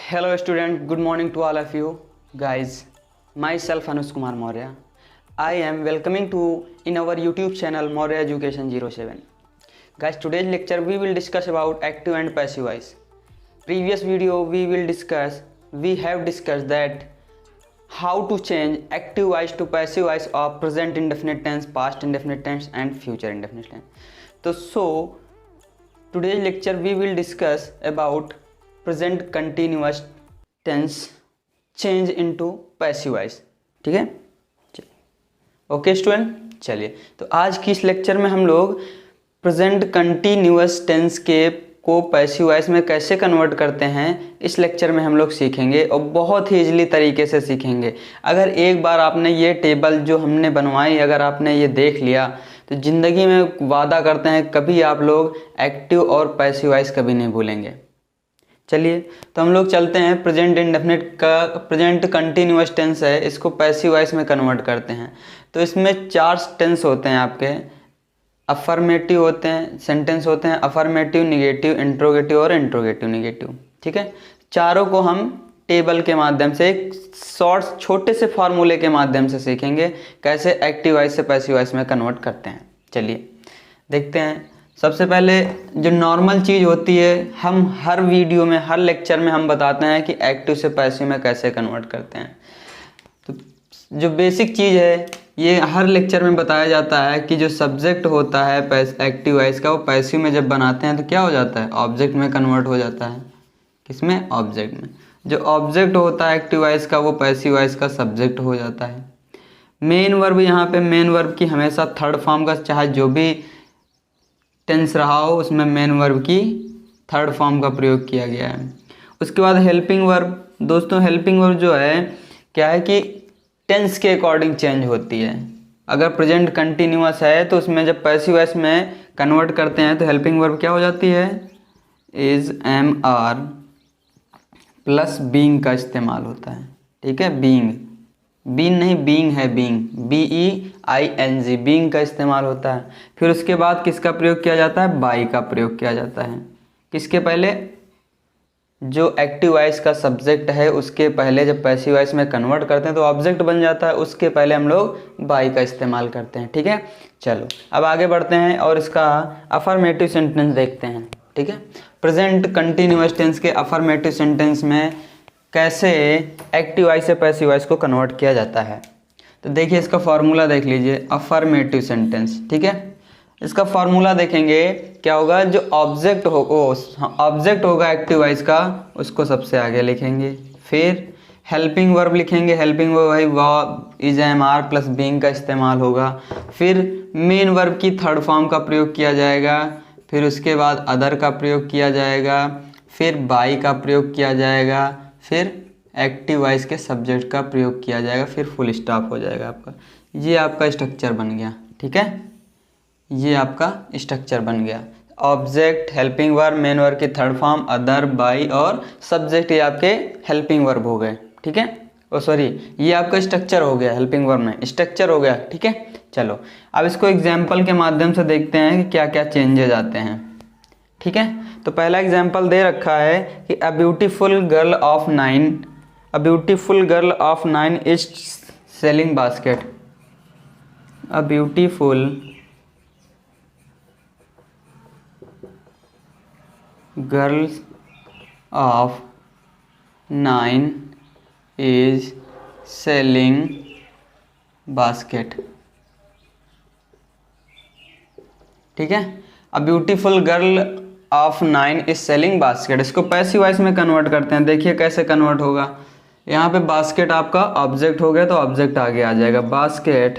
Hello student, good morning to all of you guys. Myself Anush Kumar Maurya. I am welcoming to in our YouTube channel Maurya Education 07. Guys, today's lecture we will discuss about active and passive voice. Previous video we have discussed that how to change active voice to passive voice of present indefinite tense, past indefinite tense and future indefinite tense. So today's lecture we will discuss about present continuous tense change into passive voice. ठीक है, okay student, चलिए तो आज की इस lecture में हम लोग प्रेजेंट कंटिन्यूअस टेंस के को पैसिव वॉइस में कैसे कन्वर्ट करते हैं इस लेक्चर में हम लोग सीखेंगे और बहुत ही इजीली तरीके से सीखेंगे। अगर एक बार आपने ये टेबल जो हमने बनवाई अगर आपने ये देख लिया तो ज़िंदगी में वादा करते हैं कभी आप लोग एक्टिव और पैसिव वॉइस कभी नहीं भूलेंगे। चलिए तो हम लोग चलते हैं प्रेजेंट इंडेफिनिट का प्रेजेंट कंटिन्यूअस टेंस है, इसको पैसिव वॉइस में कन्वर्ट करते हैं। तो इसमें चार टेंस होते हैं आपके, अफर्मेटिव होते हैं सेंटेंस होते हैं, अफर्मेटिव, निगेटिव, इंट्रोगेटिव और इंट्रोगेटिव निगेटिव। ठीक है, चारों को हम टेबल के माध्यम से एक शॉर्ट छोटे से फार्मूले के माध्यम से सीखेंगे कैसे एक्टिव वॉइस से पैसिव वॉइस में कन्वर्ट करते हैं। चलिए देखते हैं। सबसे पहले जो नॉर्मल चीज़ होती है हम हर वीडियो में हर लेक्चर में हम बताते हैं कि एक्टिव से पैसिव में कैसे कन्वर्ट करते हैं। तो जो बेसिक चीज़ है ये हर लेक्चर में बताया जाता है कि जो सब्जेक्ट होता है एक्टिव वॉइस का वो पैसिव में जब बनाते हैं तो क्या हो जाता है, ऑब्जेक्ट में कन्वर्ट हो जाता है। किसमें, ऑब्जेक्ट में। जो ऑब्जेक्ट होता है एक्टिव वॉइस का वो पैसिव वॉइस का सब्जेक्ट हो जाता है। मेन वर्ब, यहाँ पे मेन वर्ब की हमेशा थर्ड फॉर्म का चाहे जो भी टेंस रहा हो उसमें मेन वर्ब की थर्ड फॉर्म का प्रयोग किया गया है। उसके बाद हेल्पिंग वर्ब। दोस्तों हेल्पिंग वर्ब जो है क्या है कि टेंस के अकॉर्डिंग चेंज होती है। अगर प्रेजेंट कंटिन्यूअस है तो उसमें जब पैसिव वॉइस में कन्वर्ट करते हैं तो हेल्पिंग वर्ब क्या हो जाती है, is, am, are plus being का इस्तेमाल होता है। ठीक है, बीइंग, बीइंग नहीं बीइंग है, बीइंग, BEING, बीइंग का इस्तेमाल होता है। फिर उसके बाद किसका प्रयोग किया जाता है, बाई का प्रयोग किया जाता है। किसके पहले, जो एक्टिव वॉइस का सब्जेक्ट है उसके पहले जब पैसिव वॉइस में कन्वर्ट करते हैं तो ऑब्जेक्ट बन जाता है, उसके पहले हम लोग बाई का इस्तेमाल करते हैं। ठीक है, चलो अब आगे बढ़ते हैं और इसका अफर्मेटिव सेंटेंस देखते हैं। ठीक है, प्रेजेंट कंटिन्यूअस टेंस के अफर्मेटिव सेंटेंस में कैसे एक्टिव वॉइस से पैसिव वॉइस को कन्वर्ट किया जाता है। तो देखिए इसका फॉर्मूला देख लीजिए, अफर्मेटिव सेंटेंस। ठीक है, इसका फॉर्मूला देखेंगे क्या होगा, जो ऑब्जेक्ट होगा एक्टिव वॉइस का उसको सबसे आगे लिखेंगे। फिर हेल्पिंग वर्ब लिखेंगे, हेल्पिंग वर्ब वही verb, is, am, are plus being का इस्तेमाल होगा। फिर मेन वर्ब की थर्ड फॉर्म का प्रयोग किया जाएगा। फिर उसके बाद अदर का प्रयोग किया जाएगा। फिर बाई का प्रयोग किया जाएगा। फिर एक्टिव वॉइस के सब्जेक्ट का प्रयोग किया जाएगा। फिर फुल स्टॉप हो जाएगा आपका। ये आपका स्ट्रक्चर बन गया। ठीक है, ये आपका स्ट्रक्चर बन गया। Object, helping verb, main verb की थर्ड फॉर्म, अदर, बाई और सब्जेक्ट ये आपके हेल्पिंग वर्ब हो गए। ठीक है, ये आपका स्ट्रक्चर हो गया, हेल्पिंग वर्ब में स्ट्रक्चर हो गया। ठीक है, चलो अब इसको एग्जाम्पल के माध्यम से देखते हैं कि क्या क्या चेंजेज आते हैं। ठीक है, तो पहला एग्जाम्पल दे रखा है कि a beautiful girl of 9 is selling basket. A beautiful girl of 9 is selling basket. ठीक है, a beautiful girl of 9 is selling basket, इसको पैसिव वॉइस में कन्वर्ट करते हैं। देखिए कैसे कन्वर्ट होगा। यहाँ पे बास्केट आपका ऑब्जेक्ट हो गया तो ऑब्जेक्ट आगे आ जाएगा, बास्केट।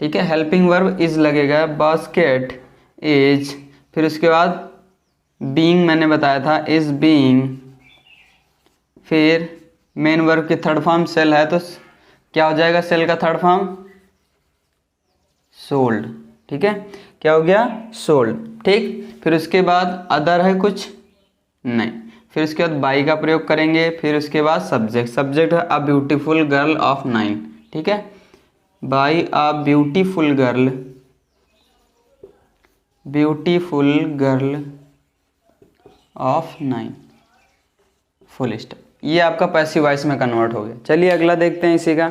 ठीक है, हेल्पिंग वर्ब इज लगेगा, बास्केट इज। फिर उसके बाद बीइंग मैंने बताया था, इज बीइंग। फिर मेन वर्ब की थर्ड फॉर्म सेल है तो क्या हो जाएगा, सेल का थर्ड फॉर्म सोल्ड। ठीक है, क्या हो गया, सोल्ड। ठीक, फिर उसके बाद अदर है कुछ नहीं। फिर उसके बाद बाई का प्रयोग करेंगे। फिर उसके बाद सब्जेक्ट है अ ब्यूटीफुल गर्ल ऑफ 9। ठीक है, by a beautiful girl of 9। Full stop. ये आपका पैसिव वॉइस में कन्वर्ट हो गया। चलिए अगला देखते हैं इसी का।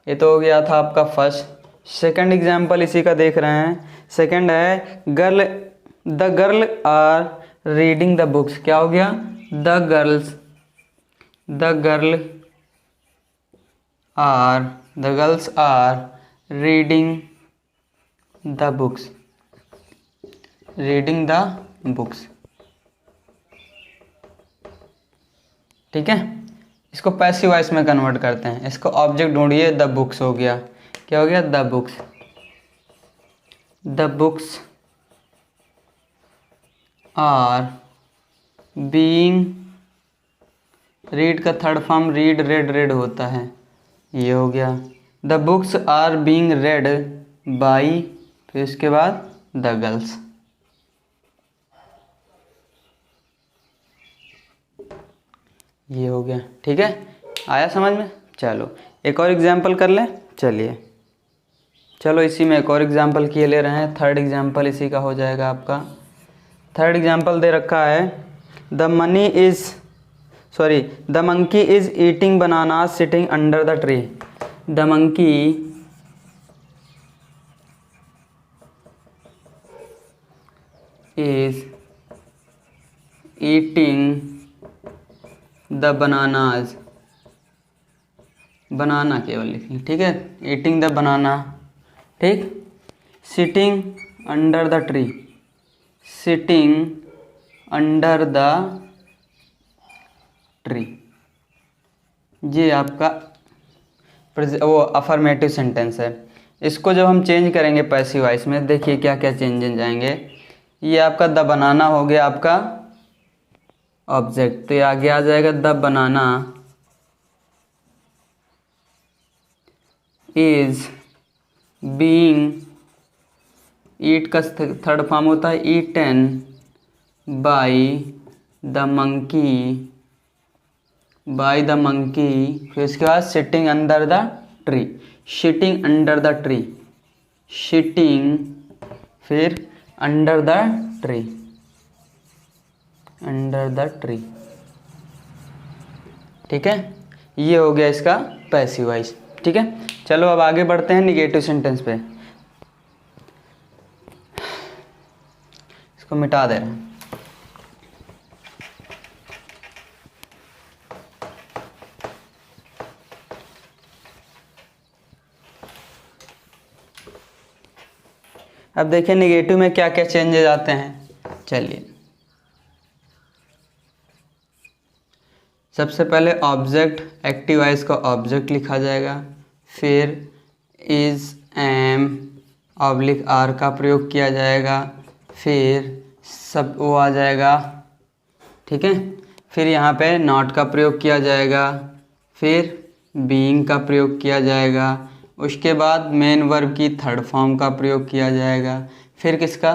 ये तो हो गया था आपका फर्स्ट। सेकंड एग्जाम्पल इसी का देख रहे हैं। सेकंड है the girl are reading the books. क्या हो गया? The girls are reading the books. ठीक है, इसको पैसिव वॉइस में कन्वर्ट करते हैं। इसको ऑब्जेक्ट ढूंढिए, द बुक्स हो गया। क्या हो गया? The books are being, read का थर्ड फॉर्म रीड, रेड होता है, ये हो गया। The books are being read by, फिर इसके बाद द गर्ल्स। ये हो गया। ठीक है, आया समझ में? चलो एक और एग्जाम्पल कर लें। चलिए चलो इसी में एक और एग्जाम्पल किए ले रहे हैं। थर्ड एग्जाम्पल इसी का हो जाएगा आपका। थर्ड एग्जाम्पल दे रखा है, the monkey is eating banana sitting under the tree. The monkey is eating the bananas, banana केवल लिखेंगे, ठीक है, ईटिंग द बनाना, ठीक। Sitting under the tree, sitting under the tree, ये आपका वो अफर्मेटिव सेंटेंस है। इसको जब हम चेंज करेंगे पैसिव वॉइस में, देखिए क्या क्या चेंजेस जाएंगे। ये आपका द बनाना हो गया आपका ऑब्जेक्ट, तो ये आगे आ जाएगा द बनाना इज बीइंग, ईट का थर्ड फॉर्म होता है ईटन बाय द मंकी, फिर उसके बाद sitting under the tree, sitting under the tree, sitting, फिर under the tree, under the tree, ठीक है। ये हो गया इसका पैसिव वॉइस, ठीक है। चलो अब आगे बढ़ते हैं निगेटिव सेंटेंस पे। इसको मिटा दे रहे हैं। अब देखिए निगेटिव में क्या क्या चेंजेस आते हैं। चलिए सबसे पहले ऑब्जेक्ट, एक्टिव वॉइस का ऑब्जेक्ट लिखा जाएगा, फिर इज, एम, ऑब्लिक आर का प्रयोग किया जाएगा, फिर सब वो आ जाएगा, ठीक है। फिर यहाँ पे नॉट का प्रयोग किया जाएगा, फिर बीइंग का प्रयोग किया जाएगा, उसके बाद मेन वर्ब की थर्ड फॉर्म का प्रयोग किया जाएगा, फिर किसका,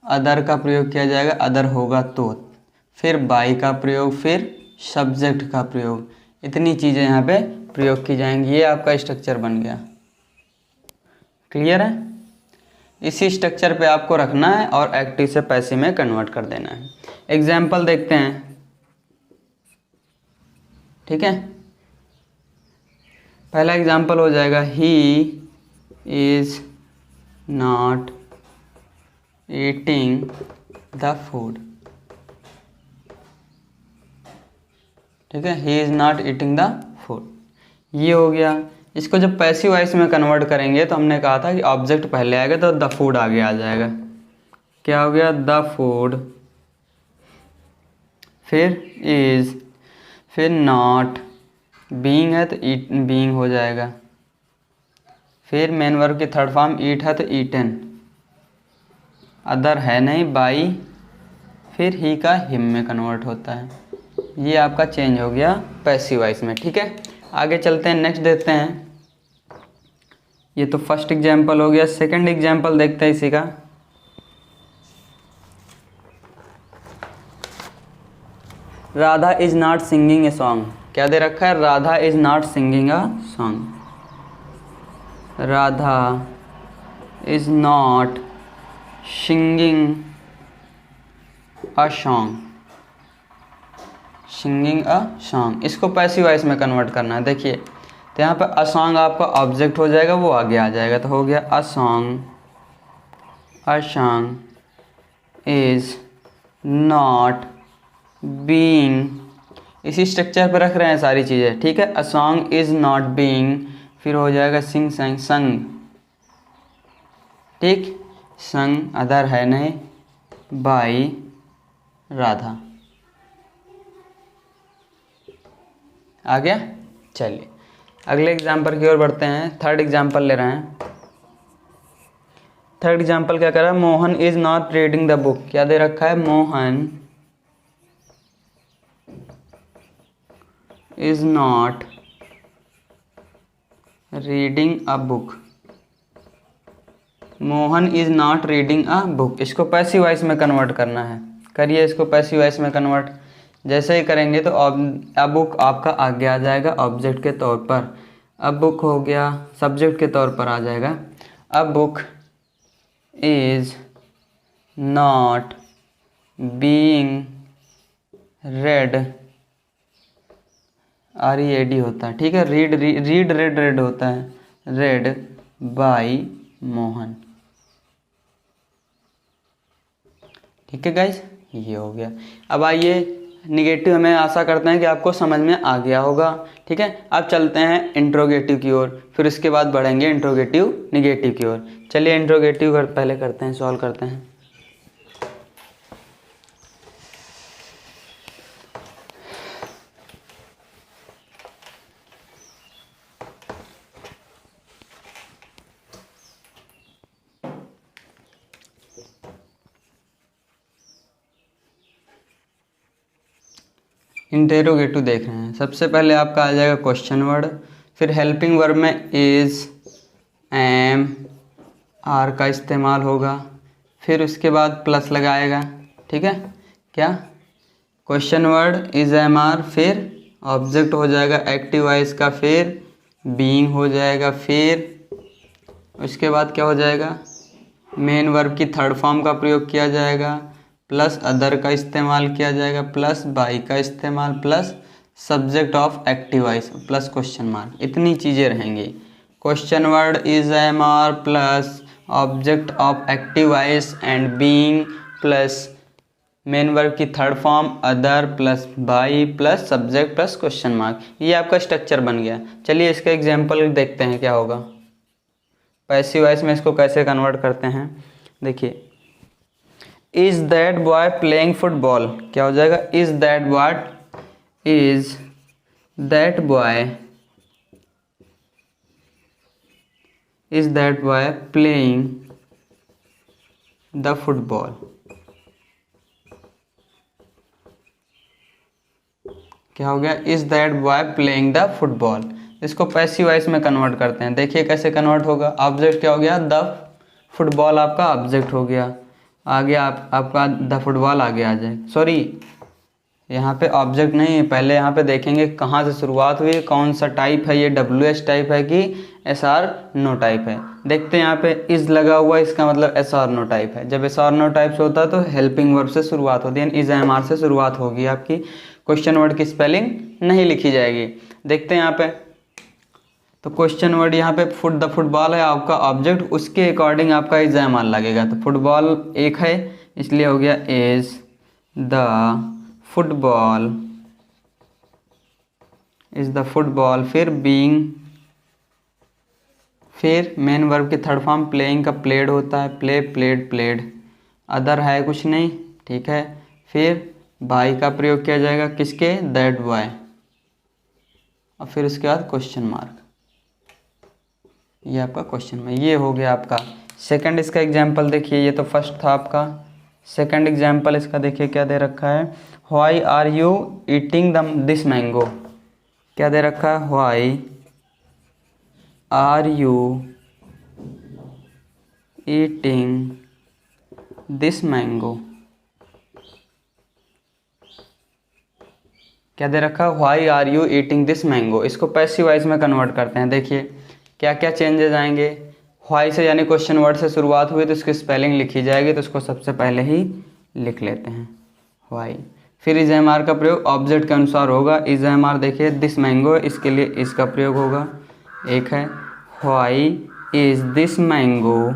अदर का प्रयोग किया जाएगा, अदर होगा तो, फिर बाई का प्रयोग, फिर सब्जेक्ट का प्रयोग। इतनी चीज़ें यहाँ पे प्रयोग की जाएंगी। ये आपका स्ट्रक्चर बन गया। क्लियर है? इसी स्ट्रक्चर पे आपको रखना है और एक्टिव से पैसिव में कन्वर्ट कर देना है। एग्जाम्पल देखते हैं, ठीक है। पहला एग्जाम्पल हो जाएगा he is not eating the food, ठीक है, he is not eating the food. ये हो गया। इसको जब पैसिव वॉइस में कन्वर्ट करेंगे तो हमने कहा था कि ऑब्जेक्ट पहले आएगा तो द फूड आगे आ जाएगा। क्या हो गया, द फूड, फिर इज, फिर नॉट, बीइंग है तो ईट, बीइंग हो जाएगा, फिर मेन वर्ब की थर्ड फॉर्म ईट है तो ईटन, अदर है नहीं, बाई, फिर ही का हिम में कन्वर्ट होता है। ये आपका चेंज हो गया पैसिव वॉइस में, ठीक है। आगे चलते हैं, नेक्स्ट देखते हैं। ये तो फर्स्ट एग्जाम्पल हो गया। सेकंड एग्जाम्पल देखते हैं इसी का। Radha is not singing a song. क्या दे रखा है, Radha is not singing a song, Radha is not singing a song, singing a song, इसको पैसिव वॉइस में कन्वर्ट करना है। देखिए तो यहाँ पे अ सॉन्ग आपका ऑब्जेक्ट हो जाएगा, वो आगे आ जाएगा, तो हो गया a song is not being, इसी स्ट्रक्चर पर रख रहे हैं सारी चीज़ें, ठीक है। A song is not being, फिर हो जाएगा सिंग संग संग, ठीक, संग अदर है नहीं, बाई राधा। आ गया। चलिए अगले एग्जाम्पल की ओर बढ़ते हैं। थर्ड एग्जाम्पल ले रहे हैं। थर्ड एग्जाम्पल क्या कर रहा है, Mohan is not reading the book. क्या दे रखा है, Mohan is not reading a book. Mohan is not reading a book, इसको पैसिव वॉइस में कन्वर्ट करना है। करिए इसको पैसिव वॉइस में कन्वर्ट। जैसे ही करेंगे तो अ बुक आपका आगे आ जाएगा ऑब्जेक्ट के तौर पर। अ बुक हो गया सब्जेक्ट के तौर पर आ जाएगा। A book is not being red, READ होता है, ठीक है। रीड रेड होता है, रेड बाई मोहन, ठीक है गाइज, ये हो गया। अब आइए निगेटिव, हमें आशा करते हैं कि आपको समझ में आ गया होगा, ठीक है। अब चलते हैं इंट्रोगेटिव की ओर, फिर उसके बाद बढ़ेंगे इंट्रोगेटिव निगेटिव की ओर। चलिए इंट्रोगेटिव पहले करते हैं, सॉल्व करते हैं। इंटेरोगेटिव देख रहे हैं। सबसे पहले आपका आ जाएगा क्वेश्चन वर्ड, फिर हेल्पिंग वर्ब में इज, एम, आर का इस्तेमाल होगा, फिर उसके बाद प्लस लगाएगा, ठीक है। क्या, question word is am are, फिर ऑब्जेक्ट हो जाएगा एक्टिव वॉइस का, फिर बीइंग हो जाएगा, फिर उसके बाद क्या हो जाएगा, मेन वर्ब की थर्ड फॉर्म का प्रयोग किया जाएगा, प्लस अदर का इस्तेमाल किया जाएगा, प्लस बाई का इस्तेमाल, plus subject of active voice, plus question mark. इतनी चीज़ें रहेंगी। Question word is am are plus object of active voice and being, plus main verb की third form other, plus by, plus subject, plus question mark. ये आपका structure बन गया। चलिए इसका एग्जाम्पल देखते हैं क्या होगा। पैसिव वॉइस में इसको कैसे कन्वर्ट करते हैं, देखिए। Is that boy playing football, क्या हो जाएगा, is that boy playing the football. क्या हो गया, is that boy playing the football. इसको पैसिव वॉइस में कन्वर्ट करते हैं। देखिए कैसे कन्वर्ट होगा। ऑब्जेक्ट क्या हो गया, द फुटबॉल आपका ऑब्जेक्ट हो गया, आगे आपका द फुटबॉल आगे आ जाए। सॉरी, यहाँ पे ऑब्जेक्ट नहीं है, पहले यहाँ पे देखेंगे कहाँ से शुरुआत हुई है, कौन सा टाइप है, ये WH टाइप है कि SR नो टाइप है। देखते हैं यहाँ पे इज लगा हुआ है, इसका मतलब SR नो टाइप है। जब SR नो टाइप से होता है तो हेल्पिंग वर्ब से शुरुआत होती है, इज MR से शुरुआत होगी आपकी। क्वेश्चन वर्ड की स्पेलिंग नहीं लिखी जाएगी। देखते हैं यहाँ पे, तो क्वेश्चन वर्ड यहाँ पे द फुटबॉल है आपका ऑब्जेक्ट, उसके अकॉर्डिंग आपका इज एम लगेगा। तो फुटबॉल एक है इसलिए हो गया इज द फुटबॉल, फिर बीइंग, फिर मेन वर्ब की थर्ड फॉर्म प्लेइंग का प्लेड होता है, प्ले प्लेड प्लेड, अदर है कुछ नहीं, ठीक है। फिर बाई का प्रयोग किया जाएगा किसके, दैट बॉय, और फिर उसके बाद क्वेश्चन मार्क। ये आपका क्वेश्चन में ये हो गया आपका। सेकंड इसका एग्जाम्पल देखिए, ये तो फर्स्ट था आपका। सेकंड एग्जाम्पल इसका देखिए क्या दे रखा है, why are you eating this mango. क्या दे रखा है, why are you eating this mango. क्या दे रखा है, why are you eating this mango. इसको पैसिव वॉइस में कन्वर्ट करते हैं। देखिए क्या क्या चेंजेस आएंगे। व्हाई से यानी क्वेश्चन वर्ड से शुरुआत हुई तो इसकी स्पेलिंग लिखी जाएगी, तो उसको सबसे पहले ही लिख लेते हैं व्हाई। फिर इज एम आर का प्रयोग ऑब्जेक्ट के अनुसार होगा। इज एम आर देखिए दिस मैंगो, इसके लिए इसका प्रयोग होगा। एक है व्हाई इज दिस मैंगो।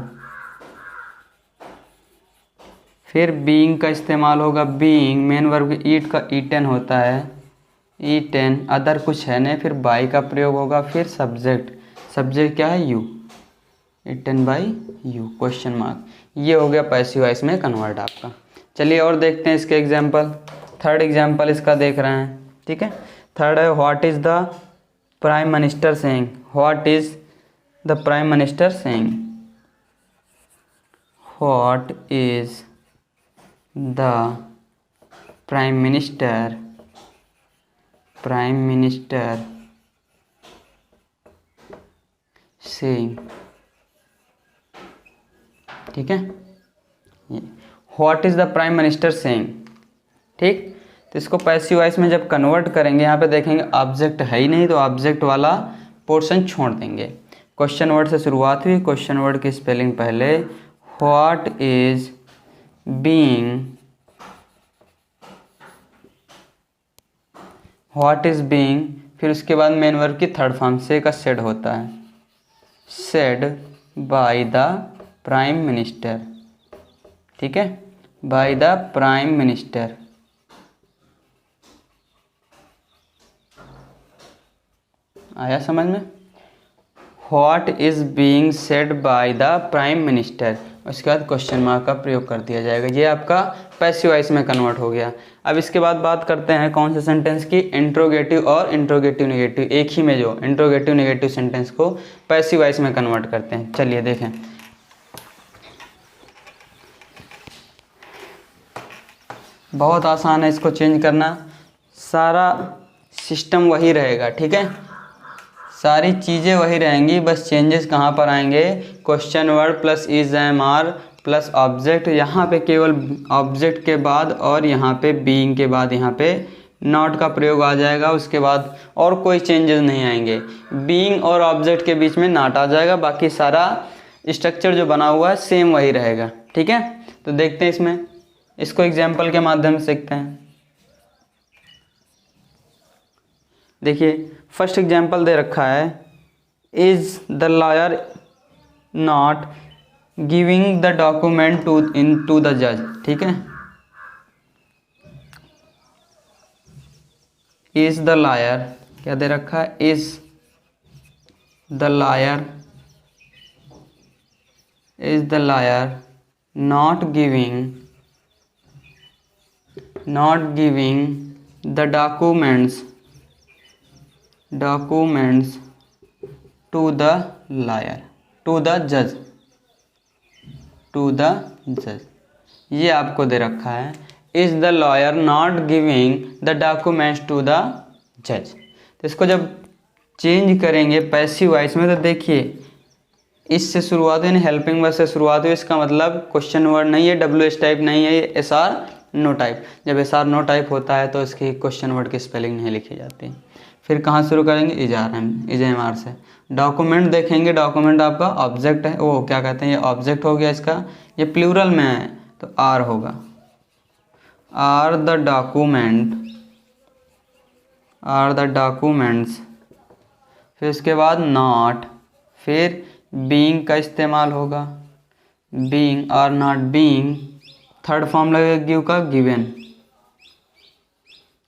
फिर बीइंग का इस्तेमाल होगा। बीइंग मेन वर्ब ईट का ईटन होता है, ईटन, अदर कुछ है नहीं। फिर बाई का प्रयोग होगा। फिर सब्जेक्ट, सब्जेक्ट क्या है, you, eaten by you, question mark. ये हो गया पैसिव वॉइस में कन्वर्ट आपका। चलिए और देखते हैं इसके एग्जाम्पल। थर्ड एग्जाम्पल इसका देख रहे हैं, ठीक है। थर्ड है what is the prime minister saying. What is the prime minister saying. What is the prime minister saying, ठीक है। What is the prime minister saying, ठीक। तो इसको पैसिव वॉइस में जब कन्वर्ट करेंगे, यहाँ पे देखेंगे ऑब्जेक्ट है ही नहीं, तो ऑब्जेक्ट वाला पोर्शन छोड़ देंगे। क्वेश्चन वर्ड से शुरुआत हुई, क्वेश्चन वर्ड की स्पेलिंग पहले। What is being, what is being, फिर उसके बाद मेन वर्ब की थर्ड फॉर्म से का सेड होता है, said by the prime minister, ठीक है, बाय द प्राइम मिनिस्टर। आया समझ में। What is being said by the prime minister, उसके बाद क्वेश्चन मार्क का प्रयोग कर दिया जाएगा। ये आपका पैसिव वॉइस में कन्वर्ट हो गया। अब इसके बाद बात करते हैं कौन से सेंटेंस की, इंट्रोगेटिव और इंट्रोगेटिव नेगेटिव। एक ही में जो इंट्रोगेटिव नेगेटिव सेंटेंस को पैसिव वॉइस में कन्वर्ट करते हैं। चलिए देखें। बहुत आसान है इसको चेंज करना, सारा सिस्टम वही रहेगा, ठीक है, सारी चीज़ें वही रहेंगी, बस चेंजेस कहाँ पर आएंगे, question word plus is am are plus object. यहाँ पे केवल ऑब्जेक्ट के बाद और यहाँ पे बीइंग के बाद यहाँ पे नॉट का प्रयोग आ जाएगा। उसके बाद और कोई चेंजेस नहीं आएंगे, बीइंग और ऑब्जेक्ट के बीच में नॉट आ जाएगा, बाकी सारा स्ट्रक्चर जो बना हुआ है सेम वही रहेगा, ठीक है। तो देखते हैं इसमें, इसको एग्जाम्पल के माध्यम से देखते हैं। देखिए फर्स्ट एग्जाम्पल दे रखा है, is the lawyer not giving the document to the जज, ठीक है। इज द लॉयर क्या दे रखा है, is the lawyer not giving the documents to the lawyer, to the जज, ये आपको दे रखा है, is the lawyer not giving the documents to the जज। तो इसको जब चेंज करेंगे पैसिव वॉइस में, तो देखिए इससे शुरुआत हुई, हेल्पिंग वर्ड से शुरुआत हुई, इसका मतलब क्वेश्चन वर्ड नहीं है, डब्ल्यू एस टाइप नहीं है, ये एस आर नो टाइप। जब एस आर नो टाइप होता है तो इसकी क्वेश्चन वर्ड की स्पेलिंग नहीं लिखी जाती। फिर कहाँ शुरू करेंगे, इज एम आर से। डॉक्यूमेंट देखेंगे, डॉक्यूमेंट आपका ऑब्जेक्ट है, वो क्या कहते हैं, ये ऑब्जेक्ट हो गया इसका, ये प्लूरल में है तो आर होगा, आर द डॉक्यूमेंट्स। फिर उसके बाद नॉट, फिर बीइंग का इस्तेमाल होगा, बीइंग और नॉट बीइंग, थर्ड फॉर्म लगेगा गिव का,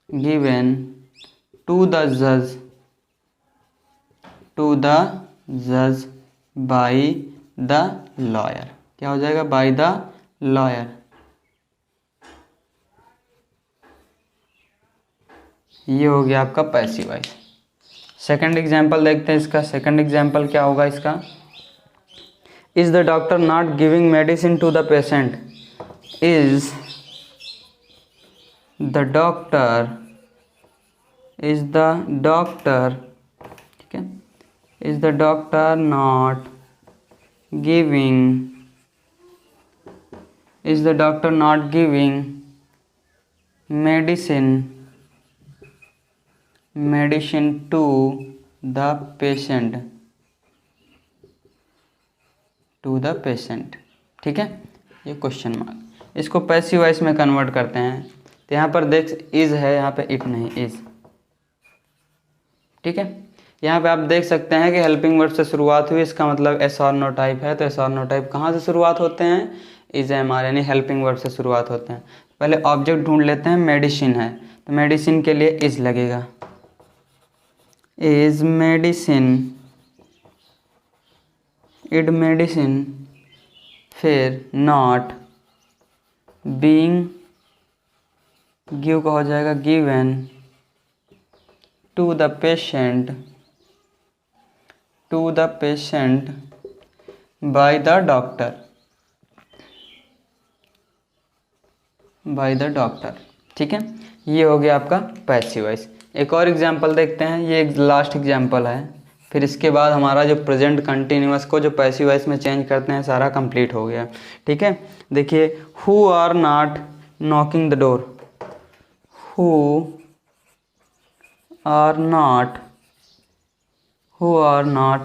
गिवन टू द जज बाय द लॉयर, क्या हो जाएगा, बाय द लॉयर। ये हो गया आपका पैसिव वॉइस। सेकंड एग्जाम्पल देखते हैं इसका। सेकंड एग्जाम्पल क्या होगा इसका, is the doctor not giving medicine to the patient, is the doctor ठीक है, is the doctor not giving medicine to the patient, ठीक है, ये क्वेश्चन मार्क। इसको पैसिव वॉइस में कन्वर्ट करते हैं। तो यहाँ पर देख इज़ है, यहाँ पे इट नहीं, इज़। ठीक है, यहाँ पे आप देख सकते हैं कि हेल्पिंग वर्ब से शुरुआत हुई, इसका मतलब एस और नो टाइप है। तो एस और नो टाइप कहाँ से शुरुआत होते हैं? इज एम आर यानी हेल्पिंग वर्ब से शुरुआत होते हैं। पहले ऑब्जेक्ट ढूंढ लेते हैं, मेडिसिन है तो मेडिसिन के लिए इज लगेगा, इज मेडिसिन, इड मेडिसिन। फिर नॉट, बीइंग गिव का हो जाएगा given, to the patient, to the patient by the doctor, by the doctor. ठीक है, ये हो गया आपका पैसिव वॉइस। एक और एग्जांपल देखते हैं, ये एक लास्ट एग्जांपल है, फिर इसके बाद हमारा जो प्रेजेंट कंटिन्यूअस को जो पैसिव वॉइस में चेंज करते हैं सारा कंप्लीट हो गया। ठीक है, देखिए, who are not knocking the door, who are not, who are not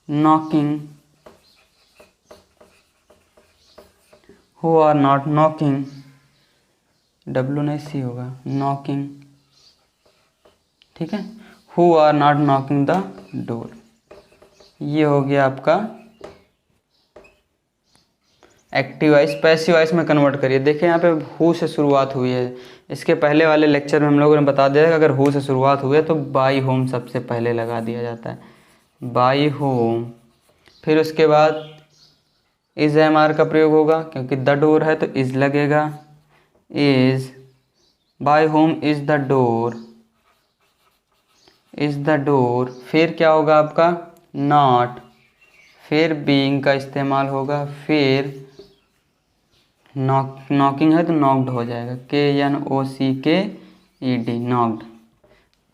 knocking, who are not knocking, W नहीं C होगा, knocking। ठीक है, who are not knocking the door। ये हो गया आपका एक्टिव वॉइस। पैसिव वॉइस में कन्वर्ट करिए। देखिए यहाँ पे हु से शुरुआत हुई है, इसके पहले वाले लेक्चर में हम लोगों ने बता दिया कि अगर हु से शुरुआत हुई है तो बाई होम सबसे पहले लगा दिया जाता है, बाई होम। फिर उसके बाद इज एम आर का प्रयोग होगा, क्योंकि द डोर है तो इज लगेगा, is, by home is the door, is the door. फिर क्या होगा आपका? नॉट, फिर बीइंग का इस्तेमाल होगा, फिर नॉकिंग है तो नॉक्ड हो जाएगा, KNOCKED, नॉक्ड।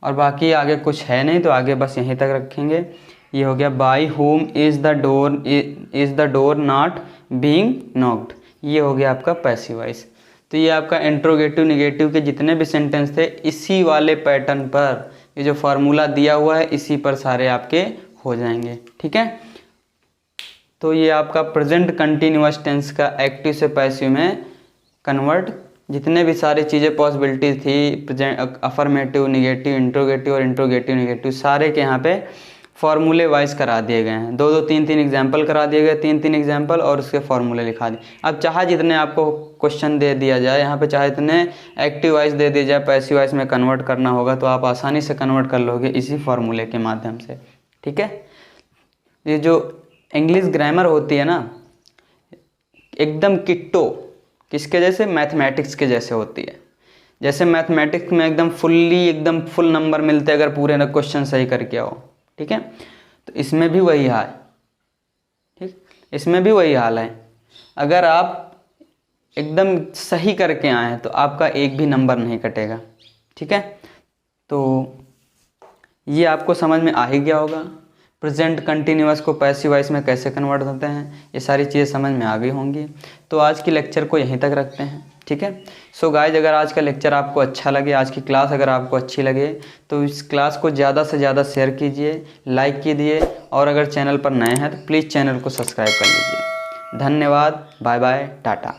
और बाकी आगे कुछ है नहीं तो आगे बस यहीं तक रखेंगे। ये हो गया by home is the door, is the door not being knocked. ये हो गया आपका पैसिव वॉइस। तो ये आपका इंट्रोगेटिव निगेटिव के जितने भी सेंटेंस थे इसी वाले पैटर्न पर, ये जो फार्मूला दिया हुआ है इसी पर सारे आपके हो जाएंगे। ठीक है, तो ये आपका प्रेजेंट कंटिन्यूअस टेंस का एक्टिव से पैसिव में कन्वर्ट, जितने भी सारी चीज़ें पॉसिबिलिटीज थी, प्रेजेंट, अफर्मेटिव, निगेटिव, इंट्रोगेटिव और इंट्रोगेटिव निगेटिव, सारे के यहाँ पे फॉर्मूले वाइज करा दिए गए हैं। 2-2, 3-3 एग्जाम्पल करा दिए गए, 3-3 एग्जाम्पल और उसके फॉर्मूले लिखा दिए। अब चाहे जितने आपको क्वेश्चन दे दिया जाए यहाँ पे, चाहे इतने एक्टिव वाइज दे दिया जाए, पैसिव वाइज में कन्वर्ट करना होगा तो आप आसानी से कन्वर्ट कर लोगे इसी फॉर्मूले के माध्यम से। ठीक है, ये जो इंग्लिश ग्रामर होती है ना, एकदम किट्टो किसके जैसे? मैथमेटिक्स के जैसे होती है। जैसे मैथमेटिक्स में एकदम फुल नंबर मिलते हैं अगर पूरे क्वेश्चन सही करके आओ। ठीक है, तो इसमें भी वही हाल, ठीक, इसमें भी वही हाल है। अगर आप एकदम सही करके आए हैं तो आपका एक भी नंबर नहीं कटेगा। ठीक है, तो ये आपको समझ में आ ही गया होगा। प्रेजेंट कंटिन्यूअस को पैसिव वॉइस में कैसे कन्वर्ट होते हैं, ये सारी चीज़ें समझ में आ गई होंगी। तो आज की लेक्चर को यहीं तक रखते हैं। ठीक है, सो गाइज, अगर आज का लेक्चर आपको अच्छा लगे, आज की क्लास अगर आपको अच्छी लगे तो इस क्लास को ज़्यादा से ज़्यादा शेयर कीजिए, लाइक कीजिए, और अगर चैनल पर नए हैं तो प्लीज़ चैनल को सब्सक्राइब कर लीजिए। धन्यवाद, बाय बाय, टाटा।